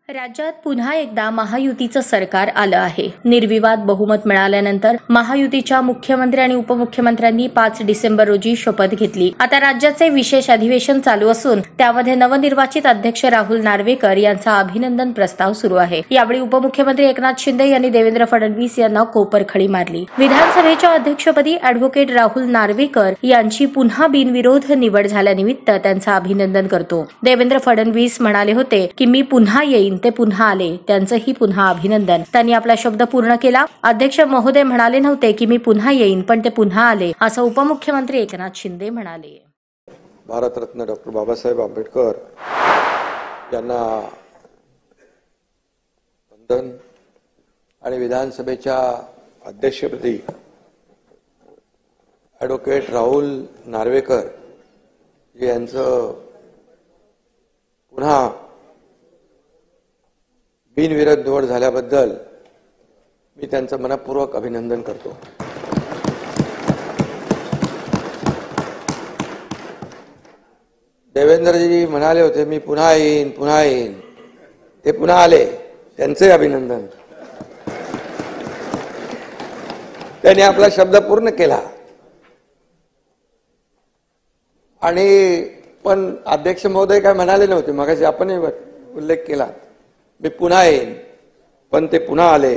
राज्यात पुन्हा एकदा महायुतीचं सरकार आलं आहे। निर्विवाद बहुमत मिळाल्यानंतर महायुतीच्या मुख्यमंत्री आणि उपमुख्यमंत्र्यांनी 5 डिसेंबर रोजी शपथ घेतली। आता राज्याचे विशेष अधिवेशन चालू असून त्यामध्ये नवनिर्वाचित अध्यक्ष राहुल नार्वेकर यांचा अभिनंदन प्रस्ताव सुरू आहे। यावेळी उपमुख्यमंत्री एकनाथ शिंदे यांनी देवेंद्र फडणवीस यांना कोपरखळी मारली। विधानसभेच्या अध्यक्षपदी अॅडव्होकेट राहुल नार्वेकर यांची पुन्हा बिनविरोध निवड झाल्यानिमित्त त्यांचं अभिनंदन करतो। देवेंद्र फडणवीस म्हणाले होते की मी पुन्हा येईन, ते पुन्हा आले, त्यांचंही पुन्हा अभिनंदन। त्यांनी आपला शब्द पूर्ण केला। अध्यक्ष महोदय म्हणाले नव्हते की मी पुन्हा येईन, पण ते पुन्हा आले, असं उपमुख्यमंत्री एकनाथ शिंदे म्हणाले। भारतरत्न डॉक्टर बाबासाहेब आंबेडकर यांना वंदन आणि विधानसभेच्या अध्यक्षपदी ॲडव्होकेट राहुल नार्वेकर यांचं पुन्हा बिनविरोध निवड झाल्याबद्दल मी त्यांचं मनपूर्वक अभिनंदन करतो। देवेंद्रजी म्हणाले होते मी पुन्हा येईन, पुन्हा येईन, ते पुन्हा आले, त्यांचे अभिनंदन। त्यांनी आपला शब्द पूर्ण केला आणि पण अध्यक्ष महोदय काय म्हणाले नव्हते, मगाशी आपणही उल्लेख केला, मी पुन्हा येईन, पण ते पुन्हा आले।